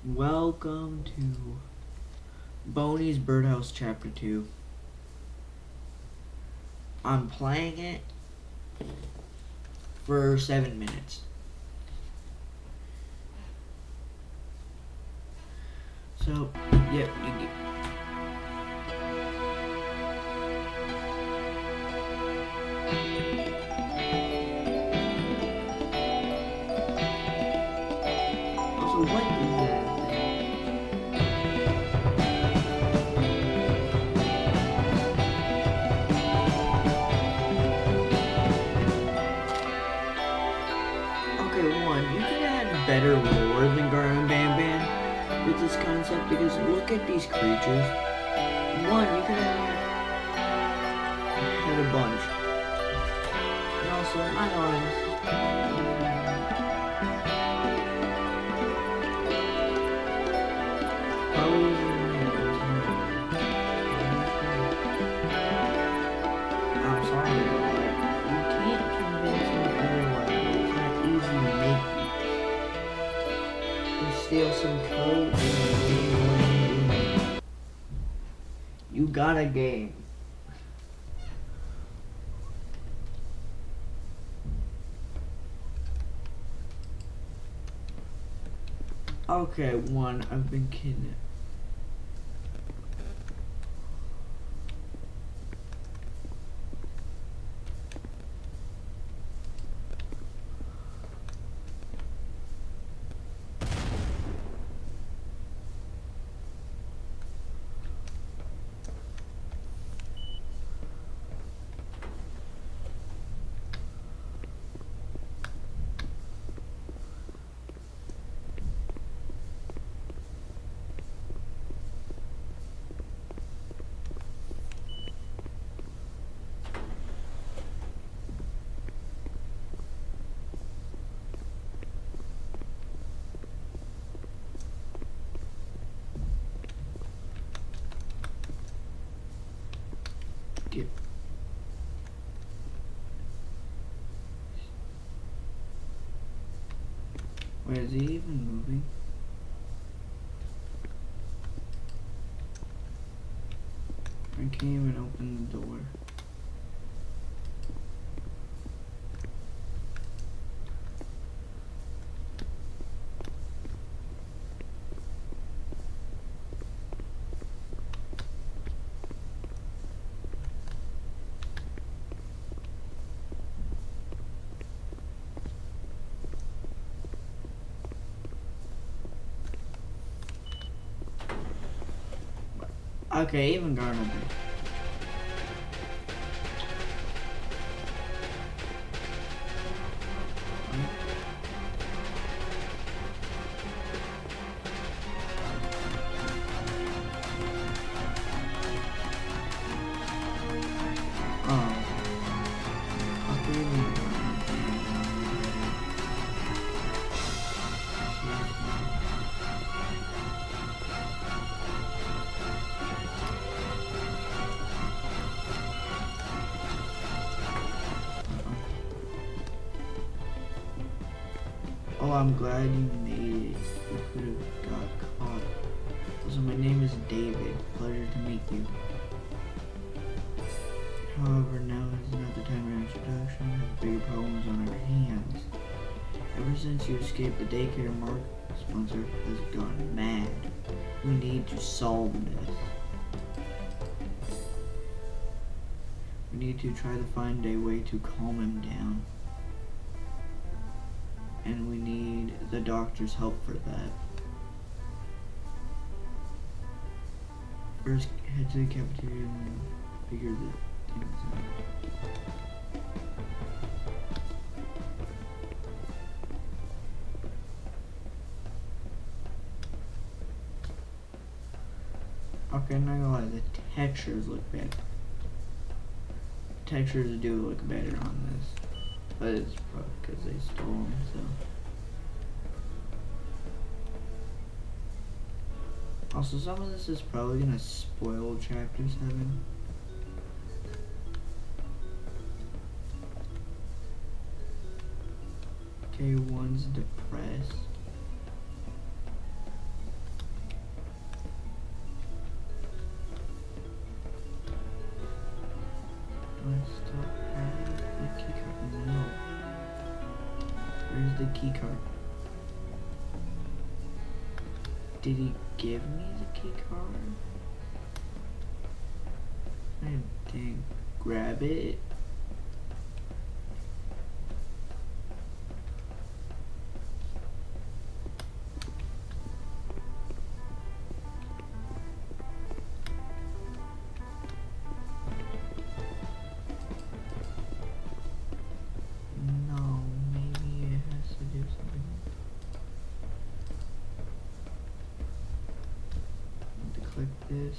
Welcome to Boneys Bird House, chapter 2. I'm playing it for 7 minutes. So, yep, you get. Also, what is that thing? Okay, one, you could add better lore than Garden Bam Bam with this concept because look at these creatures. One, you could have had a bunch. And also, I I'm sorry, you can't convince me otherwise. It's not easy to make these. You steal some code and you got a game. Okay, one, I've been kidnapped. Get. Wait, is he even moving? I can't even open the door. Okay, even Garner. Oh, I'm glad you made it. You could have got caught. Also, my name is David. Pleasure to meet you. However, now is not the time for introduction. We have bigger problems on our hands. Ever since you escaped the daycare, Mark sponsor has gone mad. We need to solve this. We need to try to find a way to calm him down. And we need the doctor's help for that. First, head to the cafeteria and figure the things out. Okay, I'm not gonna lie, the textures look better. Textures do look better on this. But it's probably because they stole them, so. Also, some of this is probably gonna spoil chapter 7. Okay, one's depressed. the key card? Did he give me the key card? I didn't grab it. No, maybe it has to do something. I have to click this.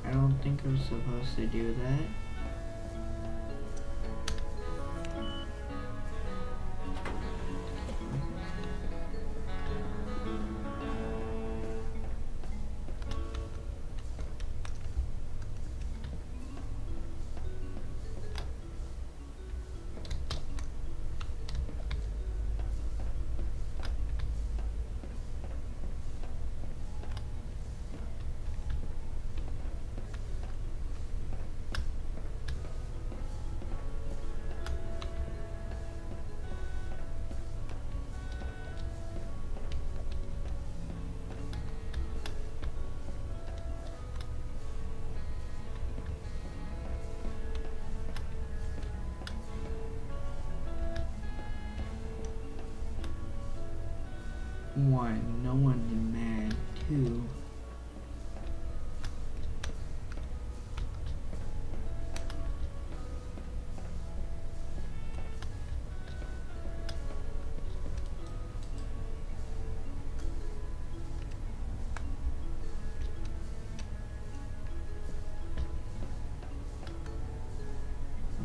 I don't think I'm supposed to do that. One, no one's mad. Two,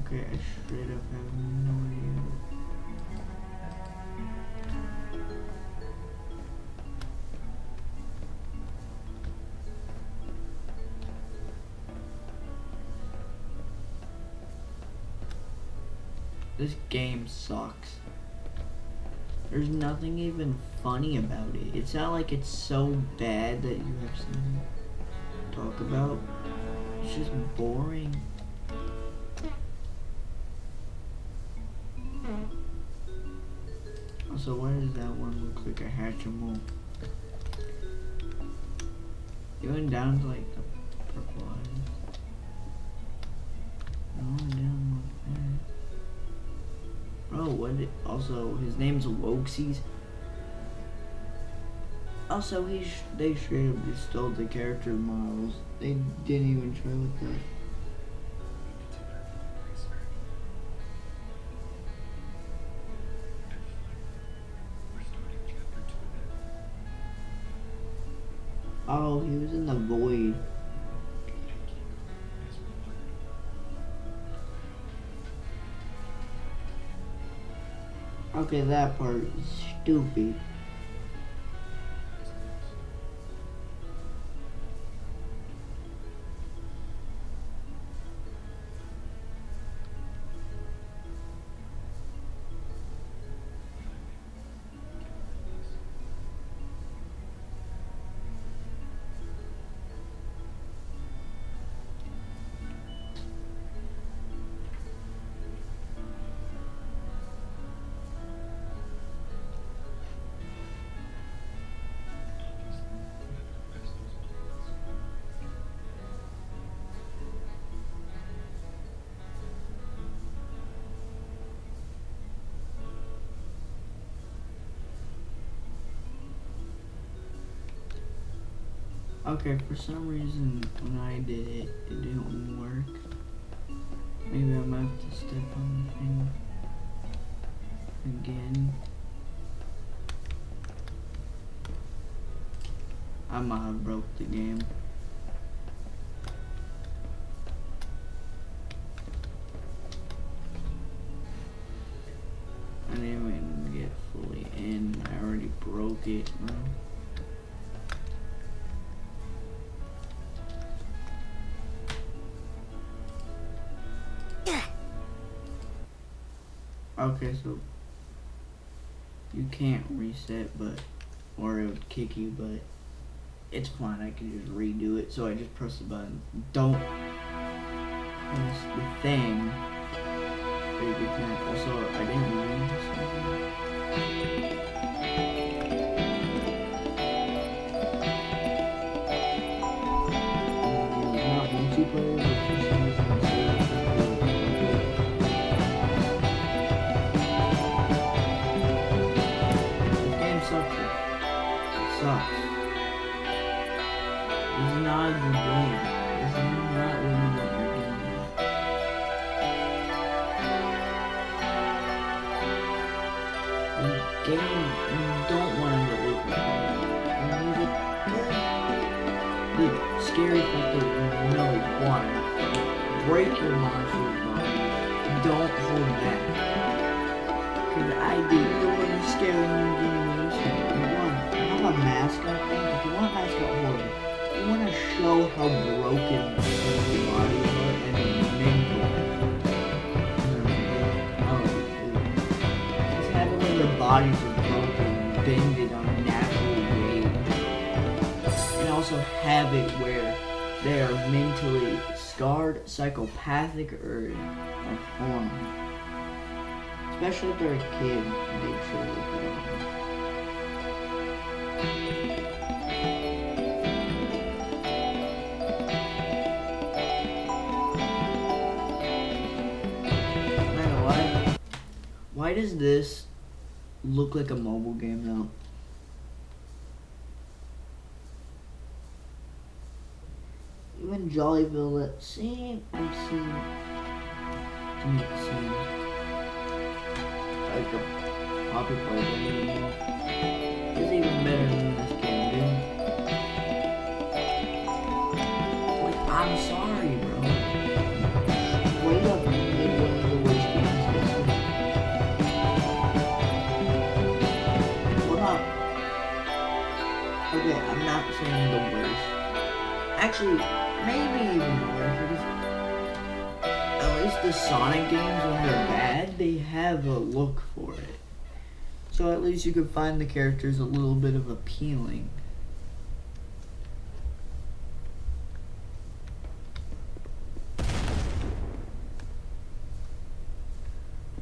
okay, I straight up have no idea. This game sucks. There's nothing even funny about it. It's not like it's so bad that you have something to talk about. It's just boring. Also, why does that one look like a Hatchimal? You went down to like the purple eyes. No, I didn't look bad. Bro, what did, also, his name's Wokesies. Also, they straight up just stole the character models. They didn't even try with that. Oh, he was in the void. Okay, that part is stupid. Okay, for some reason when I did it, it didn't work. Maybe I might have to step on the thing again. I might have broke the game. I didn't even get fully in. I already broke it, bro. Okay, so you can't reset, or it would kick you, but it's fine. I can just redo it. So I just press the button. Don't press the thing. Also, I didn't read this. Sucks. This is not a good game. This is not really what you're doing. The game, you don't want to look like that. The scary factor, one, break your monster's body. Don't hold back. Because I do. You don't want to scare them in a mascot thing. If you want a mascot horror, you want to show how broken the bodies are and mental. Just have it when their bodies are broken, bended on a natural way. And also have it where they are mentally scarred, psychopathic, or horny. Especially if they're a kid, make sure they put it on. Why does this look like a mobile game now? Even Jollyville, that same I've seen to me it seems like a Poppy Playground. It's even better than this game, dude. Like, I'm sorry, bro. Wait up, you made one of the worst games ever. Okay, I'm not saying the worst. Actually, maybe even worse, because at least the Sonic games, when they're bad, they have a look for it. So at least you could find the characters a little bit of appealing.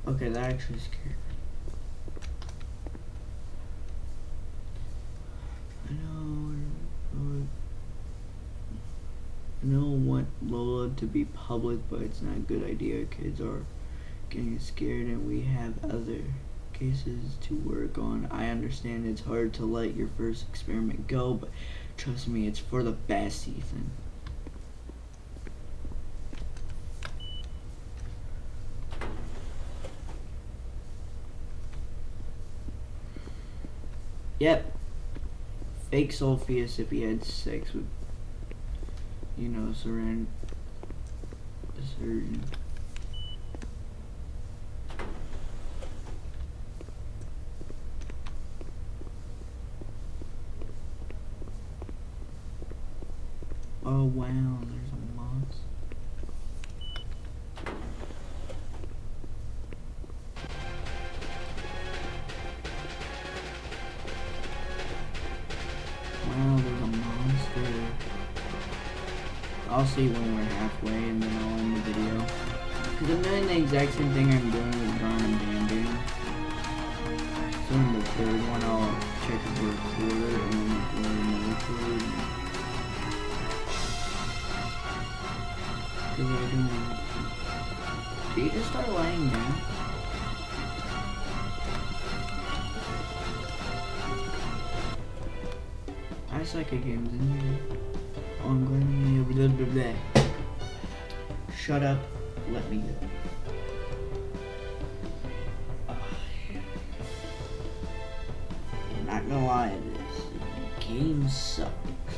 Okay, that actually scared me. I don't want Lola to be public, but it's not a good idea. Kids are getting scared and we have other cases to work on. I understand it's hard to let your first experiment go, but trust me, it's for the best, Ethan. Yep. Fake Sulfius if he had sex with, surgeon. Oh wow, there's a monster. Wow, there's a monster. I'll see when we're halfway and then I'll end the video. Because I'm doing the exact same thing I'm doing with Gone and Band. So in the third one I'll check if we're recorded and then we're in the record. Because I don't. Did you just start laying down? I suck at games anyway. Oh, I'm going to blah blah blah. Shut up. Let me go. I'm not gonna lie to this. The game sucks.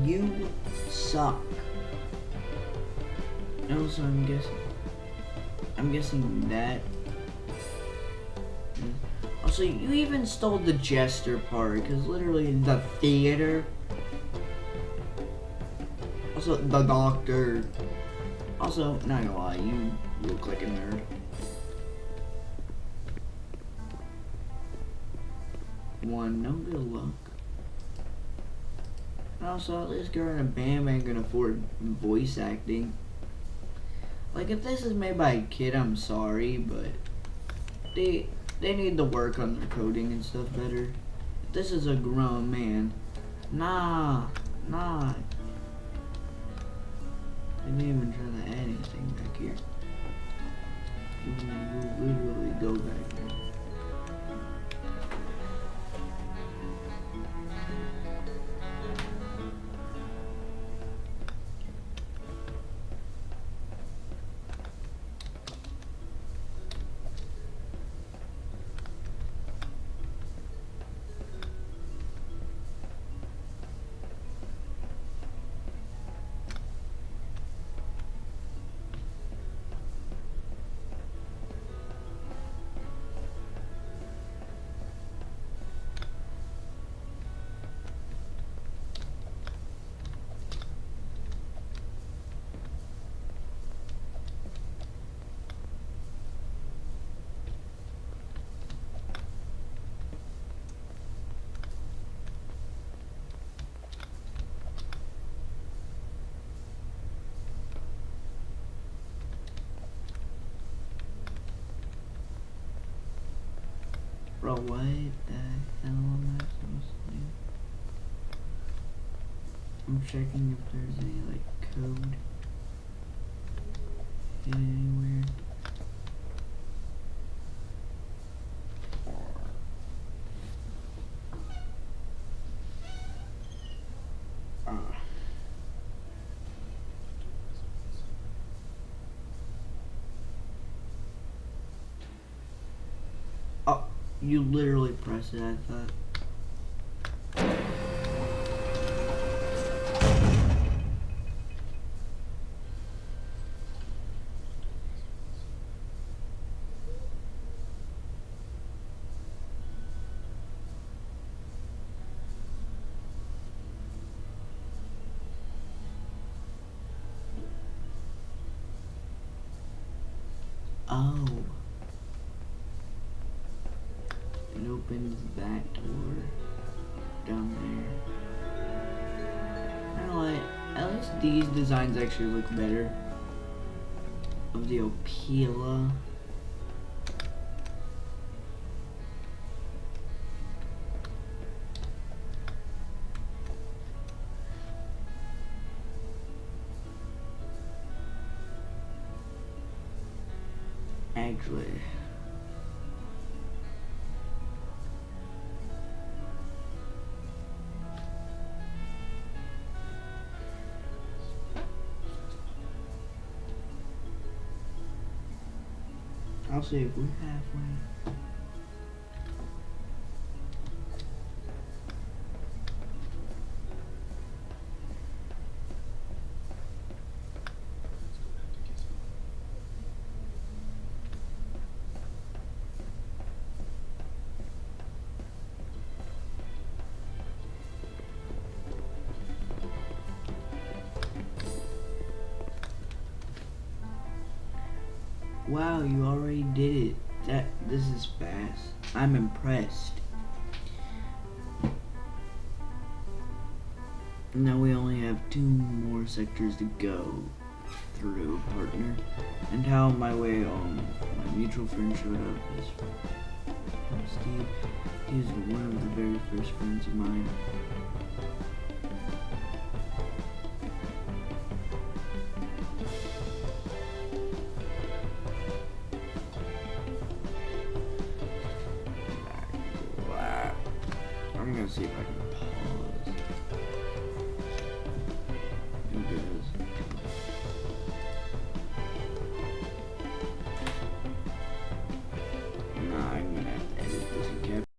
You suck. And also, I'm guessing that. Also, you even stole the jester part, because literally the theater. Also, the doctor. Also, not gonna lie, you look like a nerd. 1, no good luck. And also, at least Gurren and Bam ain't gonna afford voice acting. Like, if this is made by a kid, I'm sorry, but they need to work on their coding and stuff better. If this is a grown man, nah. They didn't even try to add anything back here. Even though you literally go back there. Bro, what the hell am I supposed to do? I'm checking if there's any, like, code anywhere. Oh, you literally pressed it, I thought. Oh. It opens that door down there. I don't know, at least these designs actually look better. Of the Opila. Actually, I'll see if we're halfway. Wow, you already did it. This is fast. I'm impressed. Now we only have 2 more sectors to go through, partner. And how my my mutual friend showed up is Steve. He's one of the very first friends of mine.